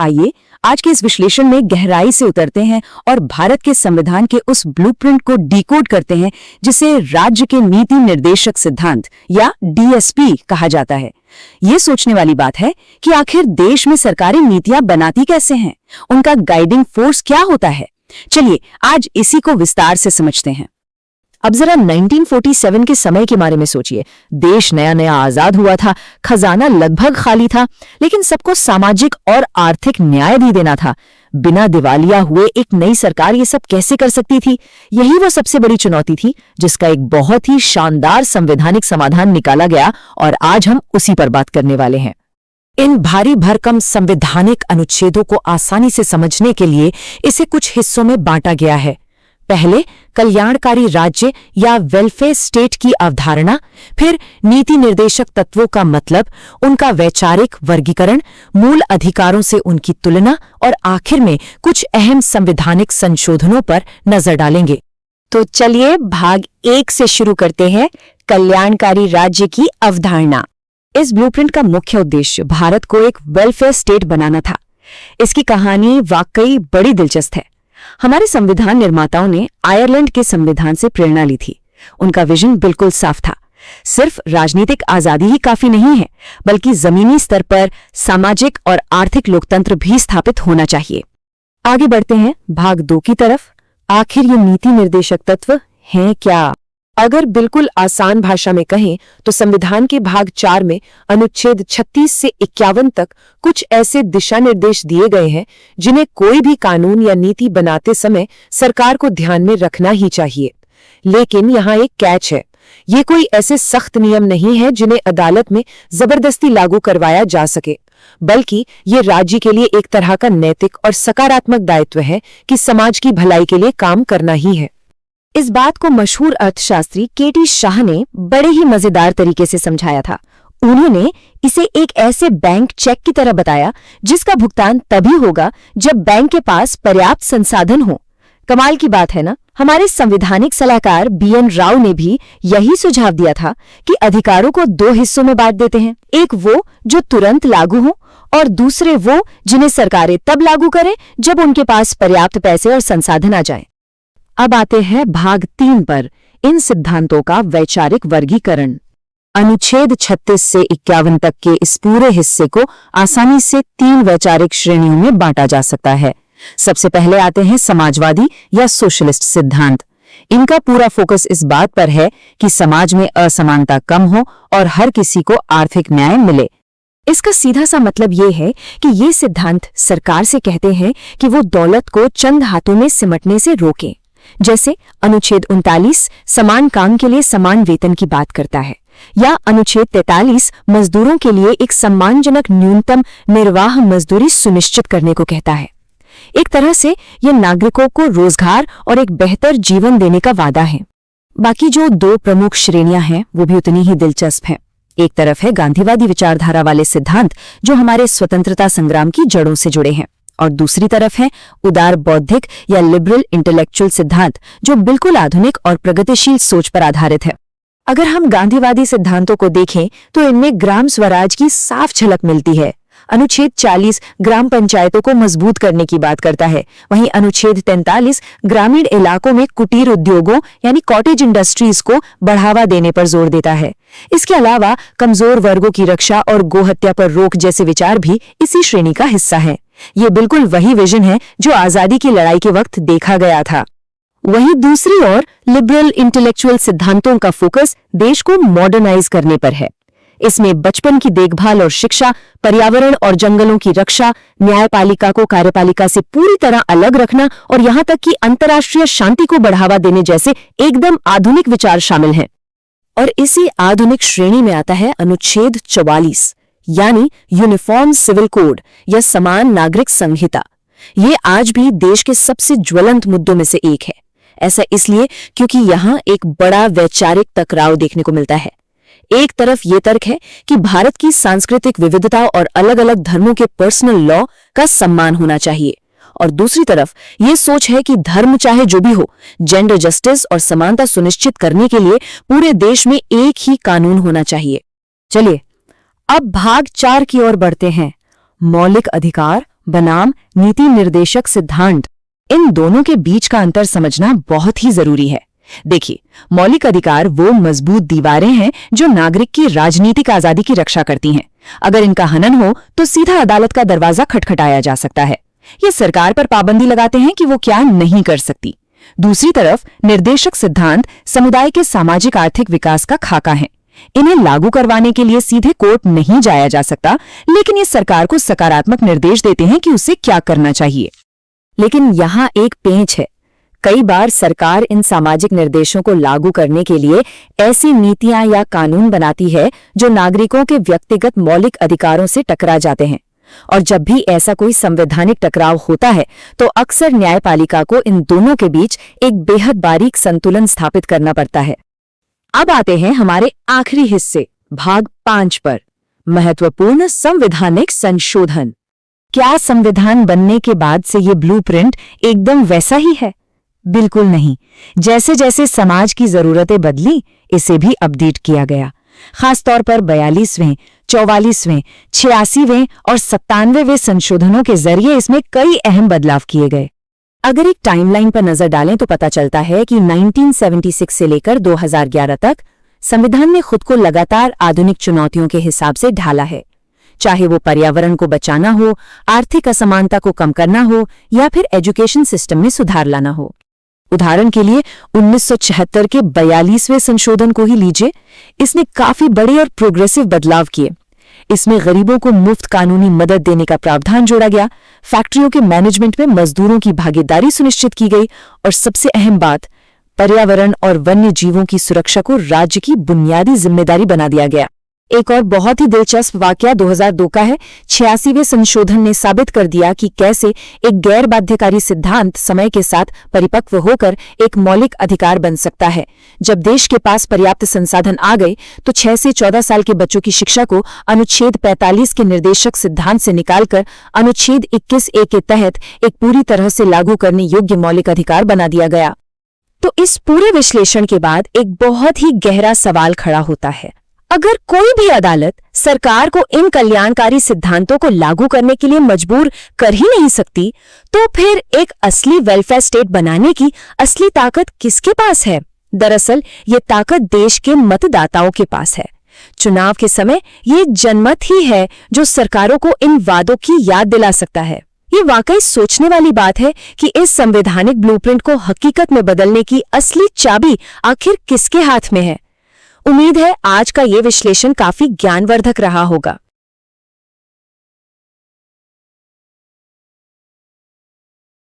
आइए आज के इस विश्लेषण में गहराई से उतरते हैं और भारत के संविधान के उस ब्लूप्रिंट को डिकोड करते हैं जिसे राज्य के नीति निर्देशक सिद्धांत या डीएसपी कहा जाता है। ये सोचने वाली बात है कि आखिर देश में सरकारें नीतियां बनाती कैसे हैं, उनका गाइडिंग फोर्स क्या होता है। चलिए आज इसी को विस्तार से समझते हैं। अब जरा 1947 के समय के बारे में सोचिए। देश नया नया आजाद हुआ था, खजाना लगभग खाली था, लेकिन सबको सामाजिक और आर्थिक न्याय भी देना था। बिना दिवालिया हुए एक नई सरकार ये सब कैसे कर सकती थी? यही वो सबसे बड़ी चुनौती थी जिसका एक बहुत ही शानदार संवैधानिक समाधान निकाला गया और आज हम उसी पर बात करने वाले हैं। इन भारी भरकम संवैधानिक अनुच्छेदों को आसानी से समझने के लिए इसे कुछ हिस्सों में बांटा गया है। पहले कल्याणकारी राज्य या वेलफेयर स्टेट की अवधारणा, फिर नीति निर्देशक तत्वों का मतलब, उनका वैचारिक वर्गीकरण, मूल अधिकारों से उनकी तुलना और आखिर में कुछ अहम संवैधानिक संशोधनों पर नजर डालेंगे। तो चलिए भाग 1 से शुरू करते हैं, कल्याणकारी राज्य की अवधारणा। इस ब्लूप्रिंट का मुख्य उद्देश्य भारत को एक वेलफेयर स्टेट बनाना था। इसकी कहानी वाकई बड़ी दिलचस्प है। हमारे संविधान निर्माताओं ने आयरलैंड के संविधान से प्रेरणा ली थी। उनका विजन बिल्कुल साफ था। सिर्फ राजनीतिक आजादी ही काफी नहीं है, बल्कि जमीनी स्तर पर सामाजिक और आर्थिक लोकतंत्र भी स्थापित होना चाहिए। आगे बढ़ते हैं भाग 2 की तरफ। आखिर ये नीति निर्देशक तत्व हैं क्या? अगर बिल्कुल आसान भाषा में कहें तो संविधान के भाग 4 में अनुच्छेद 36 से 51 तक कुछ ऐसे दिशा निर्देश दिए गए हैं जिन्हें कोई भी कानून या नीति बनाते समय सरकार को ध्यान में रखना ही चाहिए। लेकिन यहाँ एक कैच है। ये कोई ऐसे सख्त नियम नहीं है जिन्हें अदालत में जबरदस्ती लागू करवाया जा सके, बल्कि ये राज्य के लिए एक तरह का नैतिक और सकारात्मक दायित्व है कि समाज की भलाई के लिए काम करना ही है। इस बात को मशहूर अर्थशास्त्री केटी शाह ने बड़े ही मजेदार तरीके से समझाया था। उन्होंने इसे एक ऐसे बैंक चेक की तरह बताया जिसका भुगतान तभी होगा जब बैंक के पास पर्याप्त संसाधन हो। कमाल की बात है ना? हमारे संवैधानिक सलाहकार BN राव ने भी यही सुझाव दिया था कि अधिकारों को 2 हिस्सों में बांट देते हैं, एक वो जो तुरंत लागू हो और दूसरे वो जिन्हें सरकारें तब लागू करें जब उनके पास पर्याप्त पैसे और संसाधन आ जाएं। अब आते हैं भाग 3 पर, इन सिद्धांतों का वैचारिक वर्गीकरण। अनुच्छेद 36 से 51 तक के इस पूरे हिस्से को आसानी से 3 वैचारिक श्रेणियों में बांटा जा सकता है। सबसे पहले आते हैं समाजवादी या सोशलिस्ट सिद्धांत। इनका पूरा फोकस इस बात पर है कि समाज में असमानता कम हो और हर किसी को आर्थिक न्याय मिले। इसका सीधा सा मतलब ये है कि ये सिद्धांत सरकार से कहते हैं कि वो दौलत को चंद हाथों में सिमटने से रोके। जैसे अनुच्छेद 39 समान काम के लिए समान वेतन की बात करता है, या अनुच्छेद 43 मजदूरों के लिए एक सम्मानजनक न्यूनतम निर्वाह मजदूरी सुनिश्चित करने को कहता है। एक तरह से ये नागरिकों को रोजगार और एक बेहतर जीवन देने का वादा है। बाकी जो 2 प्रमुख श्रेणियां हैं वो भी उतनी ही दिलचस्प हैं। एक तरफ है गांधीवादी विचारधारा वाले सिद्धांत जो हमारे स्वतंत्रता संग्राम की जड़ों से जुड़े हैं, और दूसरी तरफ है उदार बौद्धिक या लिबरल इंटेलेक्चुअल सिद्धांत जो बिल्कुल आधुनिक और प्रगतिशील सोच पर आधारित है। अगर हम गांधीवादी सिद्धांतों को देखें तो इनमें ग्राम स्वराज की साफ झलक मिलती है। अनुच्छेद 40 ग्राम पंचायतों को मजबूत करने की बात करता है, वहीं अनुच्छेद 43 ग्रामीण इलाकों में कुटीर उद्योगों यानी कॉटेज इंडस्ट्रीज को बढ़ावा देने पर जोर देता है। इसके अलावा कमजोर वर्गों की रक्षा और गोहत्या पर रोक जैसे विचार भी इसी श्रेणी का हिस्सा है। ये बिल्कुल वही विजन है जो आजादी की लड़ाई के वक्त देखा गया था। वहीं दूसरी ओर लिबरल इंटेलेक्चुअल सिद्धांतों का फोकस देश को मॉडर्नाइज करने पर है। इसमें बचपन की देखभाल और शिक्षा, पर्यावरण और जंगलों की रक्षा, न्यायपालिका को कार्यपालिका से पूरी तरह अलग रखना और यहाँ तक कि अंतर्राष्ट्रीय शांति को बढ़ावा देने जैसे एकदम आधुनिक विचार शामिल हैं। और इसी आधुनिक श्रेणी में आता है अनुच्छेद 44 यानी यूनिफॉर्म सिविल कोड या समान नागरिक संहिता। ये आज भी देश के सबसे ज्वलंत मुद्दों में से एक है। ऐसा इसलिए क्योंकि यहाँ एक बड़ा वैचारिक टकराव देखने को मिलता है। एक तरफ ये तर्क है कि भारत की सांस्कृतिक विविधता और अलग अलग धर्मों के पर्सनल लॉ का सम्मान होना चाहिए, और दूसरी तरफ ये सोच है कि धर्म चाहे जो भी हो, जेंडर जस्टिस और समानता सुनिश्चित करने के लिए पूरे देश में एक ही कानून होना चाहिए। चलिए अब भाग 4 की ओर बढ़ते हैं, मौलिक अधिकार बनाम नीति निर्देशक सिद्धांत। इन दोनों के बीच का अंतर समझना बहुत ही जरूरी है। देखिए, मौलिक अधिकार वो मजबूत दीवारें हैं जो नागरिक की राजनीतिक आजादी की रक्षा करती हैं। अगर इनका हनन हो तो सीधा अदालत का दरवाजा खटखटाया जा सकता है। ये सरकार पर पाबंदी लगाते हैं कि वो क्या नहीं कर सकती। दूसरी तरफ निर्देशक सिद्धांत समुदाय के सामाजिक आर्थिक विकास का खाका है। इन्हें लागू करवाने के लिए सीधे कोर्ट नहीं जाया जा सकता, लेकिन ये सरकार को सकारात्मक निर्देश देते हैं कि उसे क्या करना चाहिए। लेकिन यहाँ एक पेंच है। कई बार सरकार इन सामाजिक निर्देशों को लागू करने के लिए ऐसी नीतियां या कानून बनाती है जो नागरिकों के व्यक्तिगत मौलिक अधिकारों से टकरा जाते हैं। और जब भी ऐसा कोई संवैधानिक टकराव होता है तो अक्सर न्यायपालिका को इन दोनों के बीच एक बेहद बारीक संतुलन स्थापित करना पड़ता है। अब आते हैं हमारे आखिरी हिस्से, भाग 5 पर, महत्वपूर्ण संवैधानिक संशोधन। क्या संविधान बनने के बाद से ये ब्लूप्रिंट एकदम वैसा ही है? बिल्कुल नहीं। जैसे जैसे समाज की जरूरतें बदली, इसे भी अपडेट किया गया। खासतौर पर 42वें, 44वें, 86वें और 97वें संशोधनों के जरिए इसमें कई अहम बदलाव किए गए। अगर एक टाइमलाइन पर नजर डालें तो पता चलता है कि 1976 से लेकर 2011 तक संविधान ने खुद को लगातार आधुनिक चुनौतियों के हिसाब से ढाला है। चाहे वो पर्यावरण को बचाना हो, आर्थिक असमानता को कम करना हो या फिर एजुकेशन सिस्टम में सुधार लाना हो। उदाहरण के लिए 1976 के 42वें संशोधन को ही लीजिए। इसने काफी बड़े और प्रोग्रेसिव बदलाव किए। इसमें गरीबों को मुफ्त कानूनी मदद देने का प्रावधान जोड़ा गया, फैक्ट्रियों के मैनेजमेंट में मजदूरों की भागीदारी सुनिश्चित की गई और सबसे अहम बात, पर्यावरण और वन्य जीवों की सुरक्षा को राज्य की बुनियादी जिम्मेदारी बना दिया गया। एक और बहुत ही दिलचस्प वाकया 2002 का है। 86वें संशोधन ने साबित कर दिया कि कैसे एक गैर बाध्यकारी सिद्धांत समय के साथ परिपक्व होकर एक मौलिक अधिकार बन सकता है। जब देश के पास पर्याप्त संसाधन आ गए तो 6 से 14 साल के बच्चों की शिक्षा को अनुच्छेद 45 के निर्देशक सिद्धांत से निकालकर अनुच्छेद 21A के तहत एक पूरी तरह से लागू करने योग्य मौलिक अधिकार बना दिया गया। तो इस पूरे विश्लेषण के बाद एक बहुत ही गहरा सवाल खड़ा होता है। अगर कोई भी अदालत सरकार को इन कल्याणकारी सिद्धांतों को लागू करने के लिए मजबूर कर ही नहीं सकती, तो फिर एक असली वेलफेयर स्टेट बनाने की असली ताकत किसके पास है? दरअसल ये ताकत देश के मतदाताओं के पास है। चुनाव के समय ये जनमत ही है जो सरकारों को इन वादों की याद दिला सकता है। ये वाकई सोचने वाली बात है कि इस संवैधानिक ब्लूप्रिंट को हकीकत में बदलने की असली चाबी आखिर किसके हाथ में है। उम्मीद है आज का ये विश्लेषण काफी ज्ञानवर्धक रहा होगा।